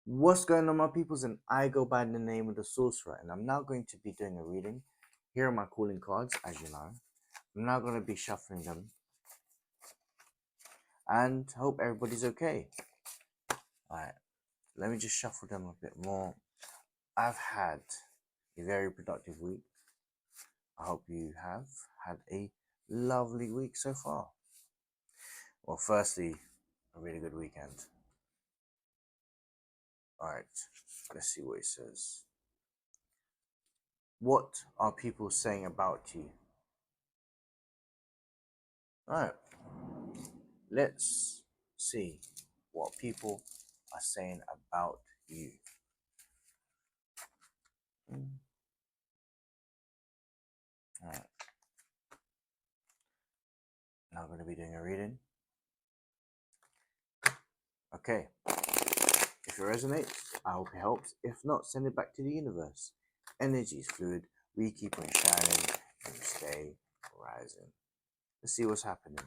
What's going on, my peoples? And I go by the name of the Sorcerer, and I'm now going to be doing a reading. Here are my calling cards, as you know. I'm now going to be shuffling them, and hope everybody's okay. Alright, let me just shuffle them a bit more. I've had a very productive week. I hope you have had a lovely week so far. Well, firstly, a really good weekend. Alright, let's see what it says. What are people saying about you? Alright, let's see what people are saying about you. Alright, now I'm going to be doing a reading. Okay, if it resonates, I hope it helps. If not, send it back to the universe. Energy is fluid. We keep on shining and we stay rising. Let's see what's happening.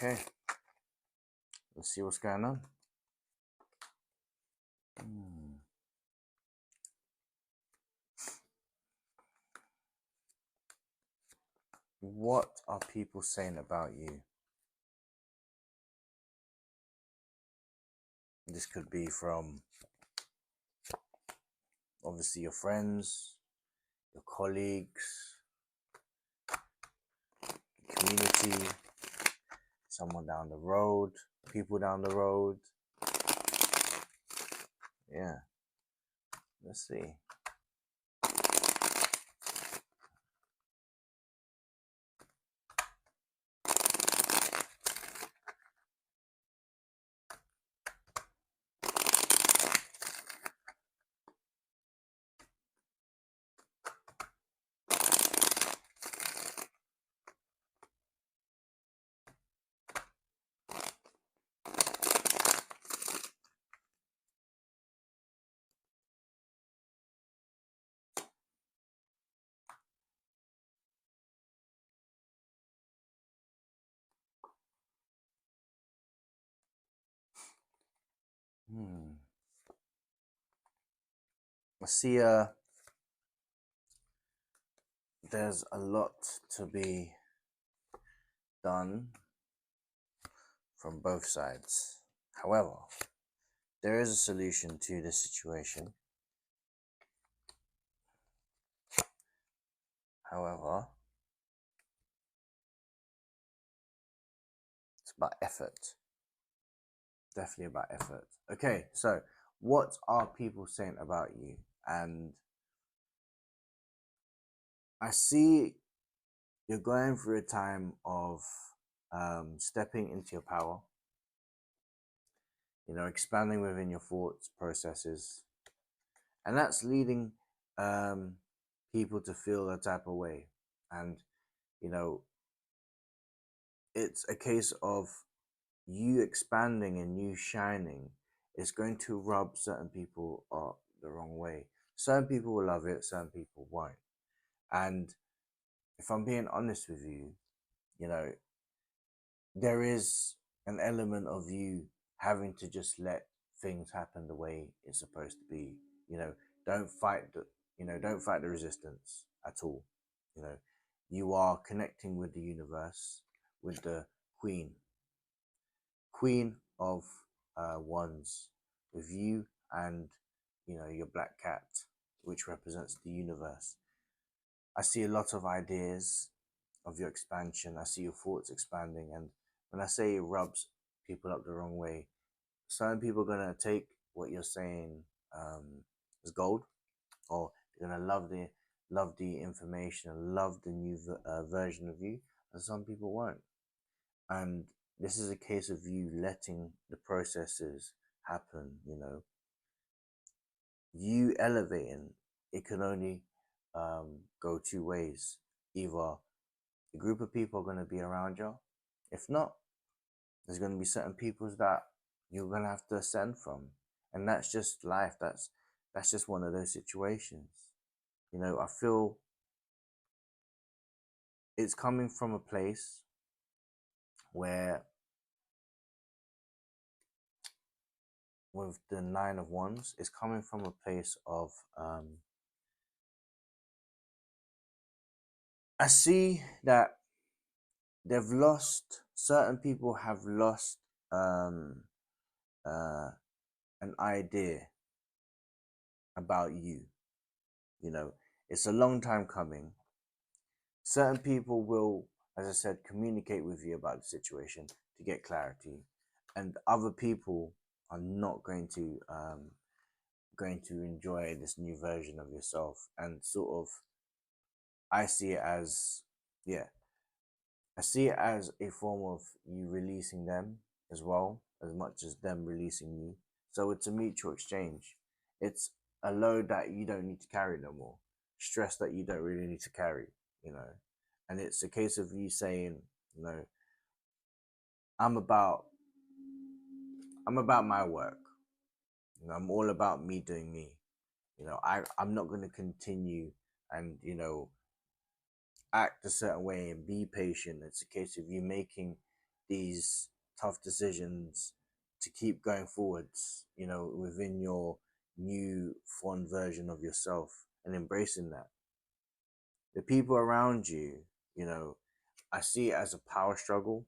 Okay, let's see what's going on. What are people saying about you? This could be from obviously your friends, your colleagues, community, someone down the road, people down the road. Yeah. Let's see. I see there's a lot to be done from both sides. However, there is a solution to this situation. However, it's about effort. Definitely about effort. Okay, so what are people saying about you? And I see you're going through a time of stepping into your power, expanding within your thoughts, processes, and that's leading people to feel a type of way. And, you know, it's a case of you expanding and you shining is going to rub certain people up the wrong way. Certain people will love it, certain people won't. And if I'm being honest with you, there is an element of you having to just let things happen the way it's supposed to be. You know, don't fight don't fight the resistance at all. You know, you are connecting with the universe, with the queen, queen of wands, with you and your black cat, which represents the universe. I see a lot of ideas of your expansion. I see your thoughts expanding, and when I say it rubs people up the wrong way, some people are gonna take what you're saying as gold, or they're gonna love the information, love the new version of you, and some people won't. And this is a case of you letting the processes happen, you elevating. It can only go two ways. Either a group of people are going to be around you. If not, there's going to be certain peoples that you're going to have to ascend from. And that's just life. That's just one of those situations. I feel it's coming from a place where, with the Nine of Wands, it's coming from a place of I see that certain people have lost an idea about you. It's a long time coming. Certain people will, as I said, communicate with you about the situation to get clarity, and other people are not going to enjoy this new version of yourself. And sort of, I see it as, yeah, I see it as a form of you releasing them as well, as much as them releasing you. So it's a mutual exchange. It's a load that you don't need to carry no more, stress that you don't really need to carry, you know. And it's a case of you saying, you know, I'm about my work. I'm all about me doing me. I'm not going to continue and, act a certain way and be patient. It's a case of you making these tough decisions to keep going forwards, within your new fond version of yourself, and embracing that. The people around you, I see it as a power struggle.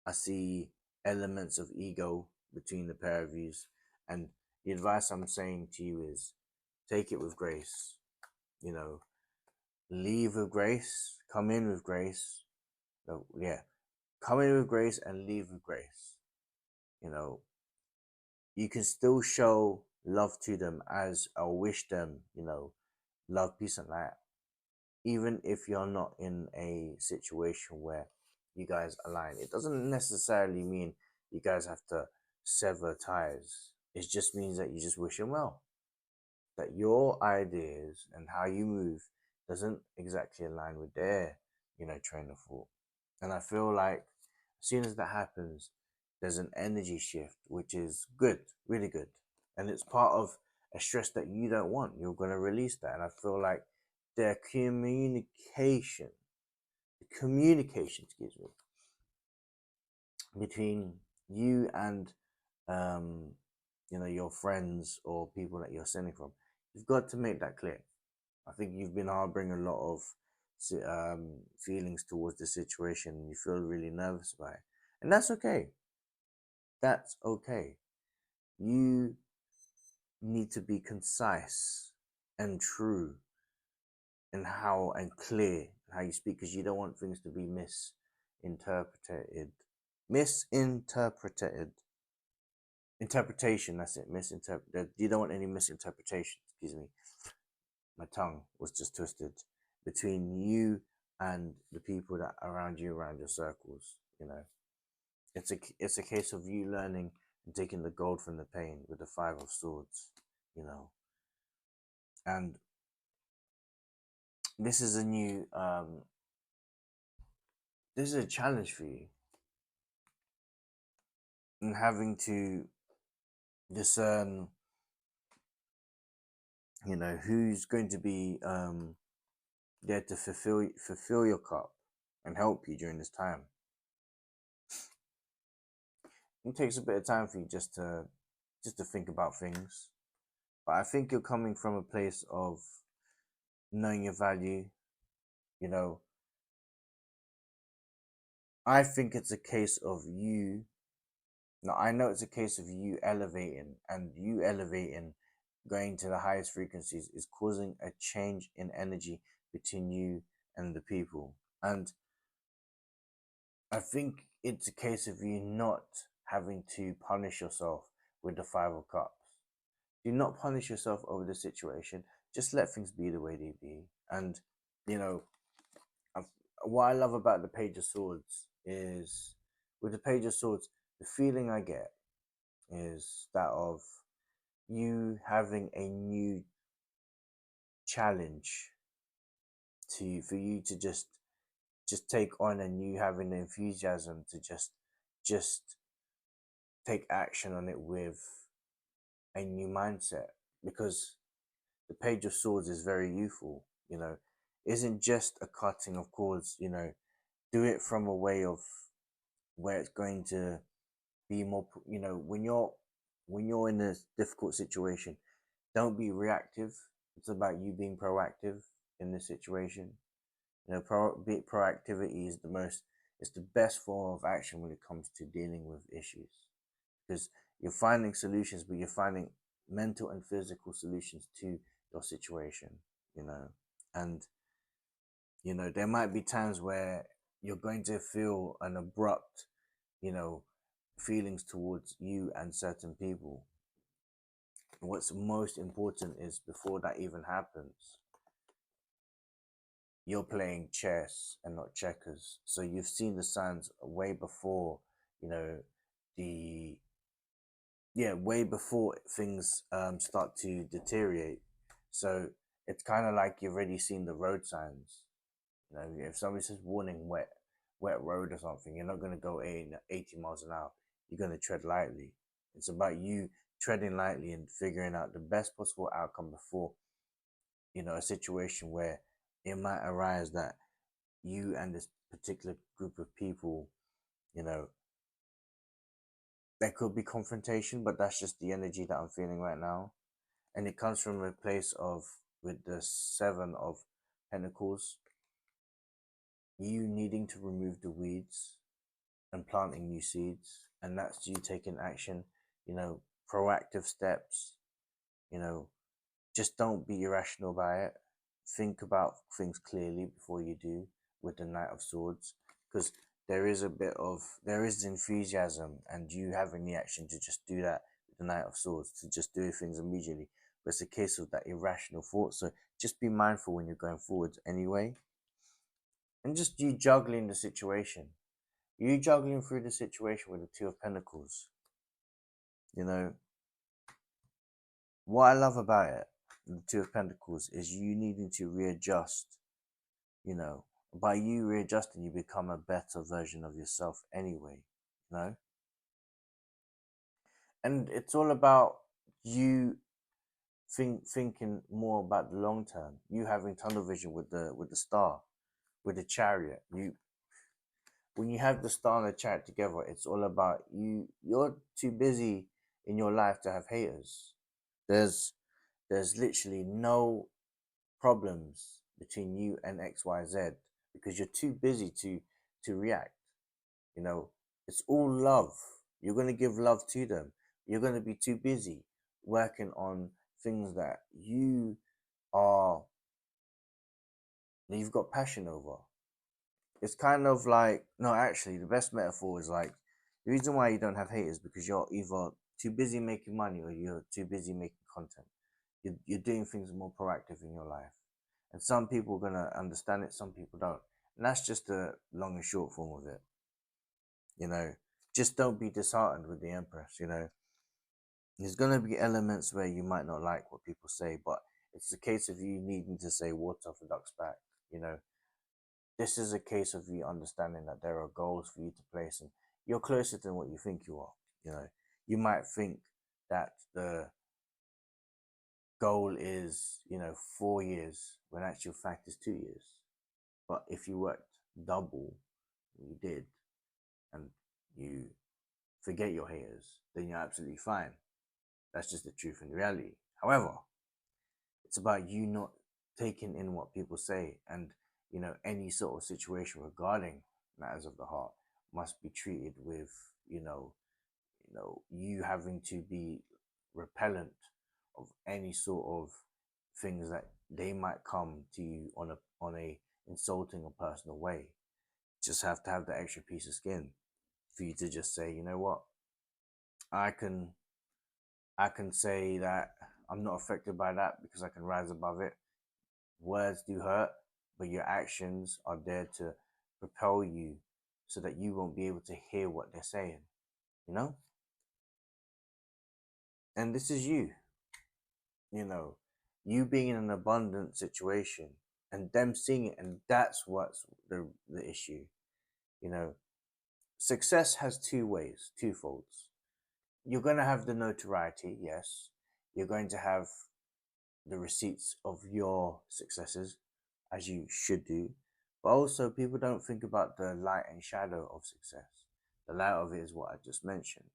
I see elements of ego between the pair of you. And the advice I'm saying to you is take it with grace, you know, leave with grace, come in with grace. Come in with grace and leave with grace. You can still show love to them as I wish them, love, peace, and light, even if you're not in a situation where you guys align. It doesn't necessarily mean you guys have to sever ties. It just means that you just wish them well. That your ideas and how you move doesn't exactly align with their, train of thought. And I feel like as soon as that happens, there's an energy shift, which is good, really good. And it's part of a stress that you don't want. You're going to release that. And I feel like their communication, excuse me, between you and, your friends or people that you're sending from, you've got to make that clear. I think you've been harboring a lot of feelings towards the situation, and you feel really nervous about it. And that's okay. That's okay. You need to be concise and true in how and clear in how you speak, because you don't want things to be misinterpreted. Interpretation, that's it. Misinterpreted. You don't want any misinterpretation. Excuse me. My tongue was just twisted. Between you and the people that are around you, around your circles. It's a case of you learning and taking the gold from the pain with the Five of Swords. And this is this is a challenge for you, and having to discern, who's going to be there to fulfill your cup and help you during this time. It takes a bit of time for you just to think about things, but I think you're coming from a place of knowing your value. I think it's a case of you. Now, I know it's a case of you elevating, and you elevating, going to the highest frequencies, is causing a change in energy between you and the people. And I think it's a case of you not having to punish yourself with the Five of Cups. Do not punish yourself over the situation. Just let things be the way they be. And, what I love about the Page of Swords is with the Page of Swords, the feeling I get is that of you having a new challenge to for you to just take on, and you having the enthusiasm to just take action on it with a new mindset, because the Page of Swords is very youthful, isn't just a cutting of cords, do it from a way of where it's going to be more, when you're in a difficult situation, don't be reactive. It's about you being proactive in this situation. Proactivity is it's the best form of action when it comes to dealing with issues, because you're finding solutions, but you're finding mental and physical solutions to your situation, you know. And there might be times where you're going to feel an abrupt, you know, feelings towards you and certain people. What's most important is, before that even happens, you're playing chess and not checkers. So you've seen the signs way before, you know, the way before things start to deteriorate. So it's kind of like you've already seen the road signs. If somebody says warning, wet road or something, you're not going to go 80 miles an hour. You're going to tread lightly. It's about you treading lightly and figuring out the best possible outcome before, a situation where it might arise that you and this particular group of people, you know, there could be confrontation, but that's just the energy that I'm feeling right now. And it comes from a place of, with the Seven of Pentacles, you needing to remove the weeds and planting new seeds. And that's you taking action, proactive steps, you know, just don't be irrational about it. Think about things clearly before you do, with the Knight of Swords, because there is enthusiasm and you having the action to just do that with the Knight of Swords, to just do things immediately. But it's a case of that irrational thought. So just be mindful when you're going forwards anyway. And just you juggling the situation. You juggling through the situation with the Two of Pentacles. What I love about it, the Two of Pentacles, is you needing to readjust. By you readjusting, you become a better version of yourself anyway. And it's all about you thinking more about the long term. You having tunnel vision with the Star, with the Chariot. When you have the Star and the Chariot together, it's all about you. You're too busy in your life to have haters. There's literally no problems between you and XYZ, because you're too busy to react. It's all love. You're going to give love to them. You're going to be too busy working on things that are you've got passion over. It's kind of like, no, actually, the best metaphor is like, the reason why you don't have hate is because you're either too busy making money or you're too busy making content. You're doing things more proactive in your life. And some people are going to understand it, some people don't. And that's just the long and short form of it. Just don't be disheartened with the Empress. There's going to be elements where you might not like what people say, but it's a case of you needing to say water for ducks back. This is a case of you understanding that there are goals for you to place, and you're closer than what you think you are. You might think that the goal is 4 years, when actual fact is 2 years. But if you worked double you did, and you forget your haters, then you're absolutely fine. That's just the truth and reality. However, it's about you not taking in what people say, and any sort of situation regarding matters of the heart must be treated with you having to be repellent of any sort of things that they might come to you on a insulting or personal way. Just have to have the extra piece of skin for you to just say, you know what, I can say that I'm not affected by that, because I can rise above it. Words do hurt, but your actions are there to propel you so that you won't be able to hear what they're saying, you know? And this is you know, you being in an abundant situation and them seeing it, and that's what's the issue, you know. Success has two ways, two folds. You're going to have the notoriety, yes. You're going to have the receipts of your successes, as you should do. But also, people don't think about the light and shadow of success. The light of it is what I just mentioned.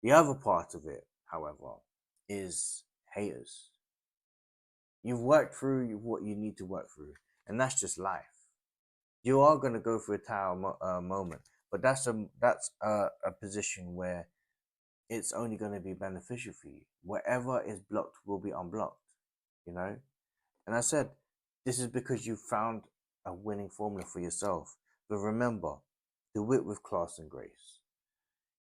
The other part of it, however, is haters. You've worked through what you need to work through, and that's just life. You are going to go through a moment, but that's a position where it's only going to be beneficial for you. Whatever is blocked will be unblocked, you know? And I said, this is because you found a winning formula for yourself. But remember, do it with class and grace.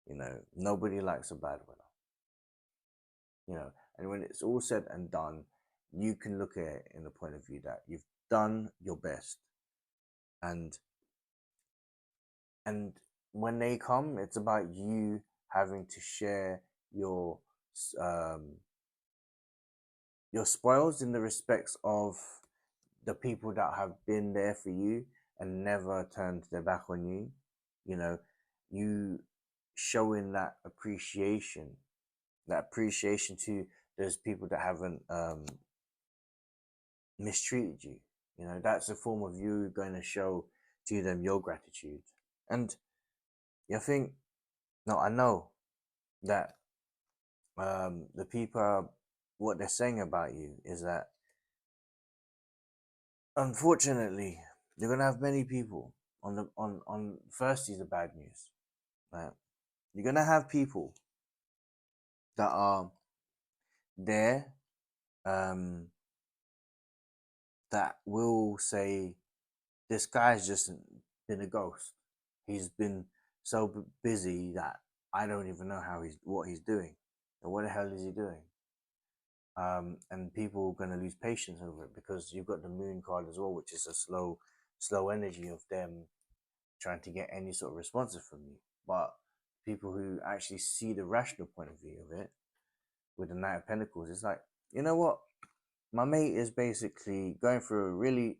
You know, nobody likes a bad winner. You know, and when it's all said and done, you can look at it in the point of view that you've done your best. And and when they come, it's about you having to share your um your spoils in the respects of the people that have been there for you and never turned their back on you. You know, you showing that appreciation to those people that haven't mistreated you. You know, that's a form of you going to show to them your gratitude. And I think, no, I know that the people, what they're saying about you is that unfortunately, you're gonna have many people on first is the bad news. Right? You're gonna have people that are there um, that will say this guy's just been a ghost. He's been so busy that I don't even know what he's doing. And what the hell is he doing? And people are going to lose patience over it because you've got the moon card as well, which is a slow energy of them trying to get any sort of responses from you. But people who actually see the rational point of view of it with the Knight of Pentacles, it's like, you know what? My mate is basically going through a really,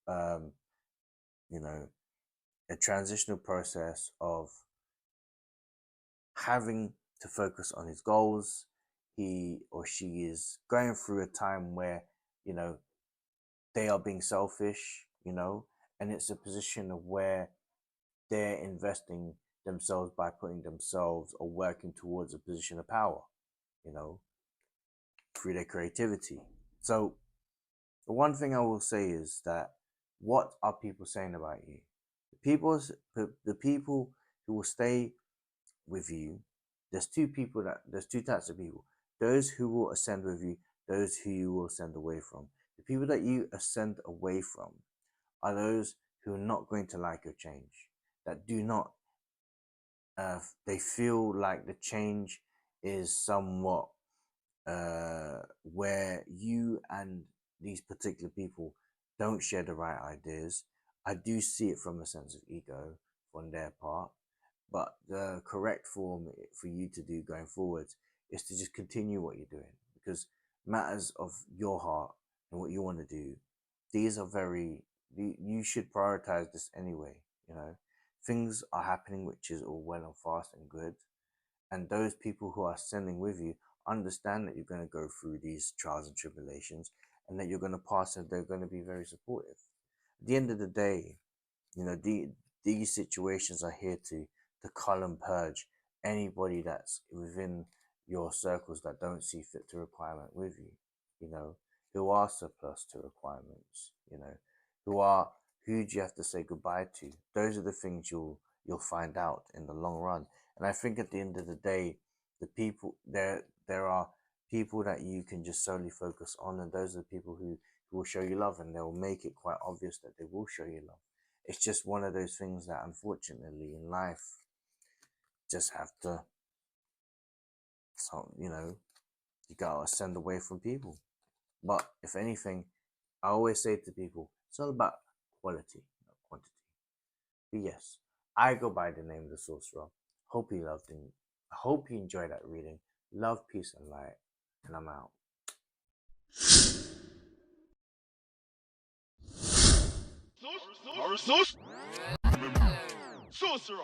um, you know, a transitional process of having to focus on his goals. He or she is going through a time where, you know, they are being selfish, you know, and it's a position of where they're investing themselves by putting themselves or working towards a position of power, you know, through their creativity. So the one thing I will say is that what are people saying about you? The people who will stay with you, there's two types of people. Those who will ascend with you, those who you will ascend away from. The people that you ascend away from are those who are not going to like your change, that do not they feel like the change is somewhat where you and these particular people don't share the right ideas. I do see it from a sense of ego on their part, but the correct form for you to do going forwards is to just continue what you're doing because matters of your heart and what you want to do, these are you should prioritize this anyway, you know. Things are happening which is all well and fast and good, and those people who are sending with you understand that you're going to go through these trials and tribulations and that you're going to pass and they're going to be very supportive. At the end of the day, you know, these situations are here to cull and purge anybody that's within your circles that don't see fit to requirement with you, you know, who are surplus to requirements, you know, who do you have to say goodbye to? Those are the things you'll find out in the long run. And I think at the end of the day, the people there are people that you can just solely focus on, and those are the people who will show you love, and they'll make it quite obvious that they will show you love. It's just one of those things that unfortunately in life just have to, so you know, you gotta ascend away from people. But if anything, I always say to people, it's all about quality, not quantity. But yes, I go by the name The Sorcerer. Hope you loved it. I hope you enjoyed that reading. Love, peace, and light. And I'm out. Sorcerer.